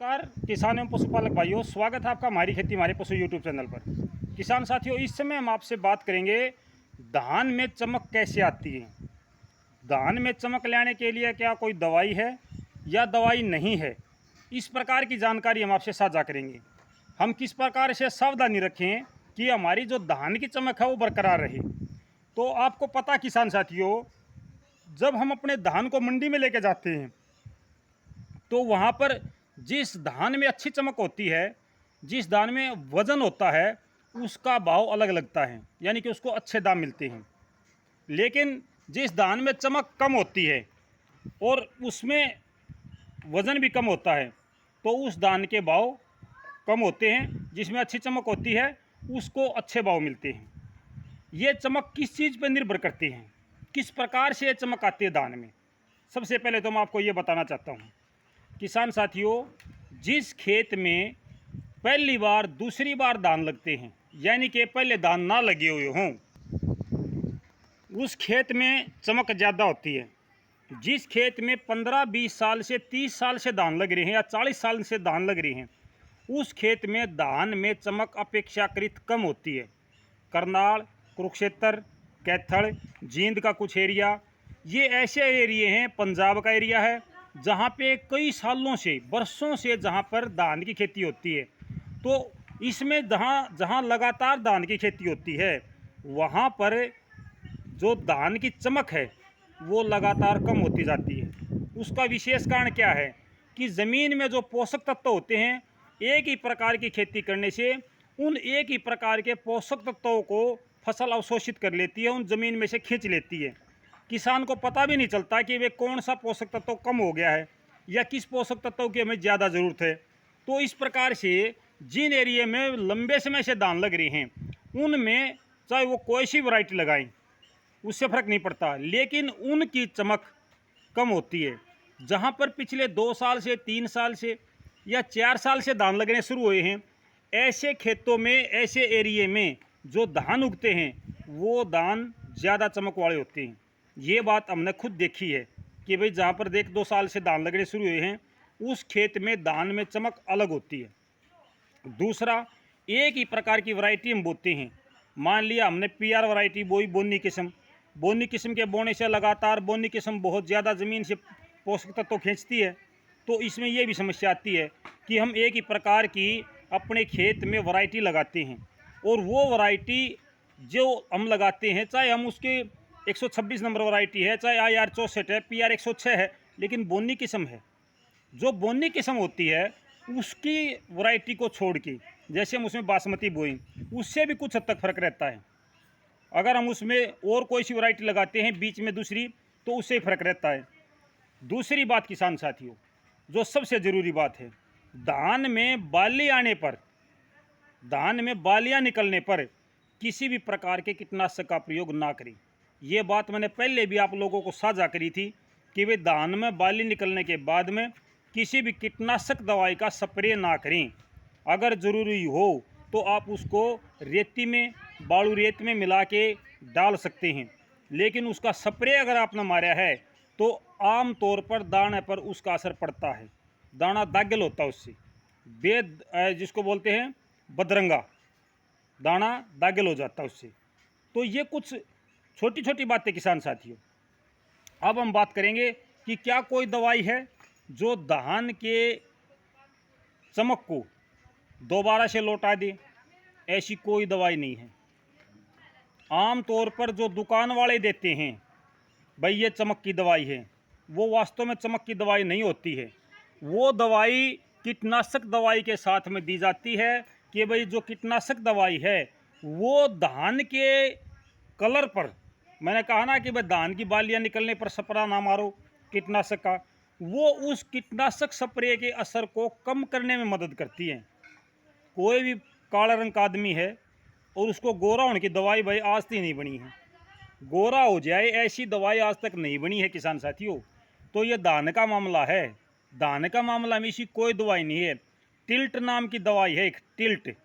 नमस्कार किसान एवं पशुपालक भाइयों, स्वागत है आपका हमारी खेती हमारे पशु यूट्यूब चैनल पर। किसान साथियों, इस समय हम आपसे बात करेंगे धान में चमक कैसे आती है। धान में चमक लाने के लिए क्या कोई दवाई है या दवाई नहीं है, इस प्रकार की जानकारी हम आपसे साझा करेंगे। हम किस प्रकार से सावधानी रखें कि हमारी जो धान की चमक है वो बरकरार रहे। तो आपको पता किसान साथियों, जब हम अपने धान को मंडी में लेके जाते हैं तो वहाँ पर जिस धान में अच्छी चमक होती है, जिस धान में वज़न होता है, उसका भाव अलग लगता है, यानी कि उसको अच्छे दाम मिलते हैं। लेकिन जिस धान में चमक कम होती है और उसमें वज़न भी कम होता है, तो उस धान के भाव कम होते हैं। जिसमें अच्छी चमक होती है उसको अच्छे भाव मिलते हैं। ये चमक किस चीज़ पर निर्भर करती है, किस प्रकार से ये चमक आती है धान में। सबसे पहले तो मैं आपको ये बताना चाहता हूँ किसान साथियों, जिस खेत में पहली बार दूसरी बार धान लगते हैं, यानी कि पहले धान ना लगे हुए हों, उस खेत में चमक ज़्यादा होती है। जिस खेत में 15-20 साल से 30 साल से धान लग रहे हैं या 40 साल से धान लग रहे हैं, उस खेत में धान में चमक अपेक्षाकृत कम होती है। करनाल, कुरुक्षेत्र, कैथल, जींद का कुछ एरिया, ये ऐसे एरिए हैं, पंजाब का एरिया है, जहाँ पे कई सालों से, बरसों से जहाँ पर धान की खेती होती है। तो इसमें जहाँ जहाँ लगातार धान की खेती होती है, वहाँ पर जो धान की चमक है वो लगातार कम होती जाती है। उसका विशेष कारण क्या है कि ज़मीन में जो पोषक तत्व होते हैं, एक ही प्रकार की खेती करने से उन एक ही प्रकार के पोषक तत्वों को फसल अवशोषित कर लेती है, उन ज़मीन में से खींच लेती है। किसान को पता भी नहीं चलता कि वे कौन सा पोषक तत्व कम हो गया है या किस पोषक तत्व की हमें ज़्यादा ज़रूरत है। तो इस प्रकार से जिन एरिया में लंबे समय से धान लग रहे हैं, उनमें चाहे वो कोई सी वैरायटी लगाएं, उससे फ़र्क नहीं पड़ता, लेकिन उनकी चमक कम होती है। जहाँ पर पिछले 2 साल से 3 साल से या 4 साल से धान लगने शुरू हुए हैं, ऐसे खेतों में, ऐसे एरिए में जो धान उगते हैं वो धान ज़्यादा चमक वाले होते हैं। ये बात हमने खुद देखी है कि भाई जहाँ पर 1-2 साल से धान लगने शुरू हुए हैं, उस खेत में धान में चमक अलग होती है। दूसरा, एक ही प्रकार की वैरायटी हम बोते हैं। मान लिया हमने PR वैरायटी बोई, बोनी किस्म के बोने से लगातार बोनी किस्म बहुत ज़्यादा ज़मीन से पोषक तत्व खींचती है। तो इसमें ये भी समस्या आती है कि हम एक ही प्रकार की अपने खेत में वैरायटी लगाते हैं, और वो वैरायटी जो हम लगाते हैं, चाहे हम उसके 126 नंबर वैरायटी है, चाहे IR 64 है, PR 106 है, लेकिन बोनी किस्म है। जो बोनी किस्म होती है उसकी वैरायटी को छोड़ के, जैसे हम उसमें बासमती बोई, उससे भी कुछ हद तक फ़र्क रहता है। अगर हम उसमें और कोई सी वैरायटी लगाते हैं बीच में दूसरी, तो उससे फ़र्क रहता है। दूसरी बात किसान साथियों, जो सबसे ज़रूरी बात है, धान में बाली आने पर, धान में बालियाँ निकलने पर किसी भी प्रकार के कीटनाशक का प्रयोग ना करें। ये बात मैंने पहले भी आप लोगों को साझा करी थी कि वे धान में बाली निकलने के बाद में किसी भी कीटनाशक दवाई का स्प्रे ना करें। अगर ज़रूरी हो तो आप उसको रेती में, बालू रेत में मिला के डाल सकते हैं, लेकिन उसका स्प्रे अगर आपने मारा है तो आम तौर पर दाने पर उसका असर पड़ता है। दाना दागल होता है उससे, बेद जिसको बोलते हैं बदरंगा, दाना दागल हो जाता है उससे। तो ये कुछ छोटी छोटी बातें किसान साथियों। अब हम बात करेंगे कि क्या कोई दवाई है जो धान के चमक को दोबारा से लौटा दे। ऐसी कोई दवाई नहीं है। आम तौर पर जो दुकान वाले देते हैं, भाई ये चमक की दवाई है, वो वास्तव में चमक की दवाई नहीं होती है। वो दवाई कीटनाशक दवाई के साथ में दी जाती है कि भाई जो कीटनाशक दवाई है वो धान के कलर पर, मैंने कहा ना कि भाई धान की बालियाँ निकलने पर स्प्रे ना मारो कीटनाशक का, वो उस कीटनाशक स्प्रे के असर को कम करने में मदद करती है। कोई भी काला रंग का आदमी है और उसको गोरा होने की दवाई भाई आज तक नहीं बनी है, गोरा हो जाए ऐसी दवाई आज तक नहीं बनी है किसान साथियों। तो ये धान का मामला है, धान का मामला में ऐसी कोई दवाई नहीं है। टिल्ट नाम की दवाई है, एक टिल्ट,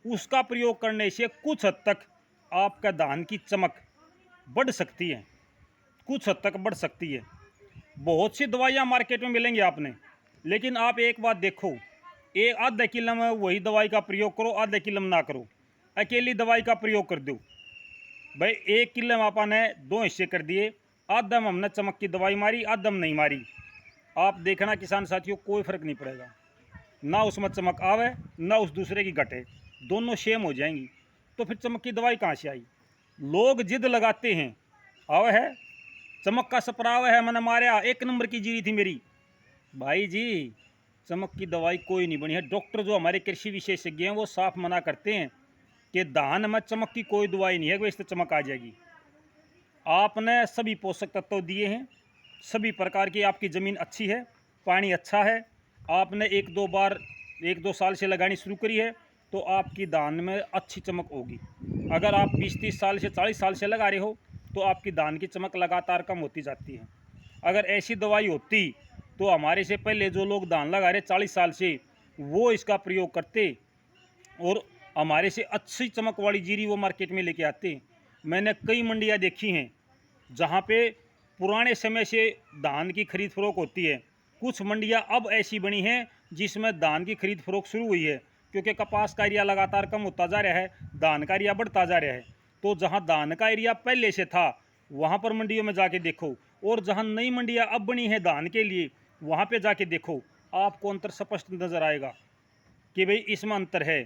उसका प्रयोग करने से कुछ हद तक आपका धान की चमक बढ़ सकती है, कुछ हद तक बढ़ सकती है। बहुत सी दवाइयाँ मार्केट में मिलेंगी आपने, लेकिन आप एक बात देखो एक आधा किलो में वही दवाई का प्रयोग करो, आधा किलो में ना करो। अकेली दवाई का प्रयोग कर दो भाई। 1 किलो में आपने 2 हिस्से कर दिए, आधा में हमने चमक की दवाई मारी, आधा में नहीं मारी। आप देखना किसान साथियों, कोई फर्क नहीं पड़ेगा, ना उसमें चमक आवे ना उस दूसरे की घटे, दोनों सेम हो जाएंगी। तो फिर चमक की दवाई कहाँ से आई? लोग जिद लगाते हैं, आवे है चमक का स्प्राव है, मैंने मारा 1 नंबर की जीरी थी मेरी। भाई जी चमक की दवाई कोई नहीं बनी है। डॉक्टर जो हमारे कृषि विशेषज्ञ हैं वो साफ मना करते हैं कि धान में चमक की कोई दवाई नहीं है कि इससे चमक आ जाएगी। आपने सभी पोषक तत्व दिए हैं, सभी प्रकार की आपकी ज़मीन अच्छी है, पानी अच्छा है, आपने 1-2 साल से लगानी शुरू करी है, तो आपकी धान में अच्छी चमक होगी। अगर आप 20-30 साल से 40 साल से लगा रहे हो तो आपकी धान की चमक लगातार कम होती जाती है। अगर ऐसी दवाई होती तो हमारे से पहले जो लोग धान लगा रहे 40 साल से, वो इसका प्रयोग करते और हमारे से अच्छी चमक वाली जीरी वो मार्केट में लेके आते। मैंने कई मंडियाँ देखी हैं जहाँ पे पुराने समय से धान की खरीद फरोख्त होती है। कुछ मंडियाँ अब ऐसी बनी हैं जिसमें धान की खरीद फरोख्त शुरू हुई है, क्योंकि कपास का एरिया लगातार कम होता जा रहा है, धान का एरिया बढ़ता जा रहा है। तो जहाँ धान का एरिया पहले से था वहाँ पर मंडियों में जाके देखो, और जहाँ नई मंडियाँ अब बनी है धान के लिए वहाँ पे जाके देखो, आपको अंतर स्पष्ट नज़र आएगा कि भाई इसमें अंतर है।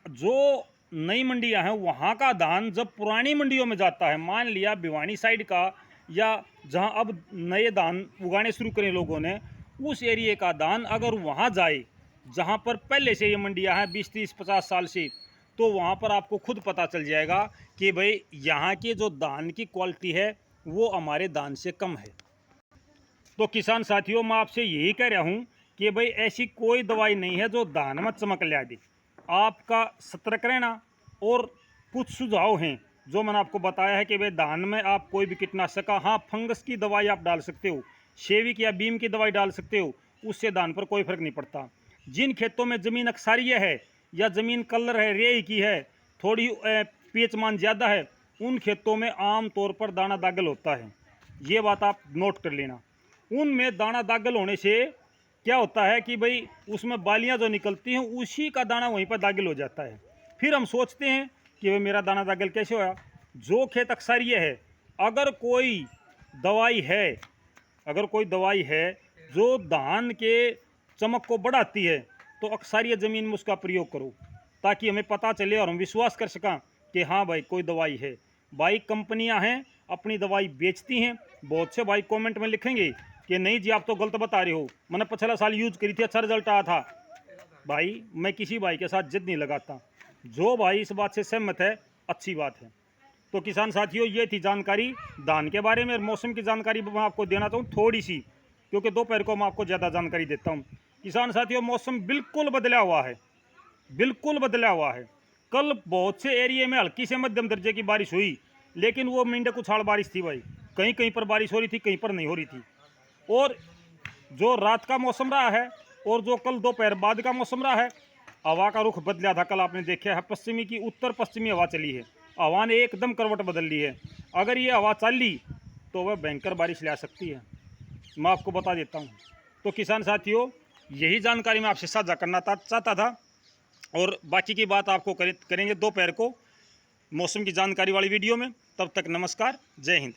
जो नई मंडियां हैं वहाँ का धान जब पुरानी मंडियों में जाता है, मान लिया भिवानी साइड का या जहाँ अब नए धान उगाने शुरू करें लोगों ने, उस एरिए का धान अगर वहाँ जाए जहाँ पर पहले से ये मंडियां हैं 20-30-50 साल से, तो वहाँ पर आपको खुद पता चल जाएगा कि भाई यहाँ की जो धान की क्वालिटी है वो हमारे धान से कम है। तो किसान साथियों, मैं आपसे यही कह रहा हूँ कि भाई ऐसी कोई दवाई नहीं है जो धान में चमक ला दे। आपका सतर्क रहना, और कुछ सुझाव हैं जो मैंने आपको बताया है कि भाई धान में आप कोई भी कीटनाशक का, हाँ फंगस की दवाई आप डाल सकते हो, सेविक या बीम की दवाई डाल सकते हो, उससे धान पर कोई फर्क नहीं पड़ता। जिन खेतों में ज़मीन अक्सारीय है या ज़मीन कलर है, रेई की है, थोड़ी पीएच मान ज़्यादा है, उन खेतों में आम तौर पर दाना दागल होता है। ये बात आप नोट कर लेना। उनमें दाना दागल होने से क्या होता है कि भाई उसमें बालियां जो निकलती हैं उसी का दाना वहीं पर दागल हो जाता है। फिर हम सोचते हैं कि भाई मेरा दाना दागल कैसे होया। जो खेत अक्सारीय है, अगर कोई दवाई है जो धान के चमक को बढ़ाती है, तो अक्सारीय ज़मीन में उसका प्रयोग करो, ताकि हमें पता चले और हम विश्वास कर सकें कि हाँ भाई कोई दवाई है। भाई कंपनियां हैं अपनी दवाई बेचती हैं। बहुत से भाई कमेंट में लिखेंगे कि नहीं जी आप तो गलत बता रहे हो, मैंने पिछला साल यूज करी थी, अच्छा रिजल्ट आया था। भाई मैं किसी भाई के साथ जिद नहीं लगाता, जो भाई इस बात से सहमत है अच्छी बात है। तो किसान साथियों, ये थी जानकारी धान के बारे में। मौसम की जानकारी मैं आपको देना चाहूँ थोड़ी सी, क्योंकि दोपहर को मैं आपको ज़्यादा जानकारी देता हूँ। किसान साथियों, मौसम बिल्कुल बदला हुआ है, बिल्कुल बदला हुआ है। कल बहुत से एरिए में हल्की से मध्यम दर्जे की बारिश हुई, लेकिन वो मेंढक उछाल बारिश थी भाई। कहीं कहीं पर बारिश हो रही थी, कहीं पर नहीं हो रही थी। और जो रात का मौसम रहा है और जो कल दोपहर बाद का मौसम रहा है, हवा का रुख बदला था। कल आपने देखा है पश्चिमी की उत्तर पश्चिमी हवा चली है, हवा ने एकदम करवट बदल ली है। अगर ये हवा चली तो वह भयंकर बारिश ला सकती है, मैं आपको बता देता हूँ। तो किसान साथियों, यही जानकारी मैं आपसे साझा करना चाहता था, और बाकी की बात आपको करेंगे दोपहर को मौसम की जानकारी वाली वीडियो में। तब तक नमस्कार, जय हिंद।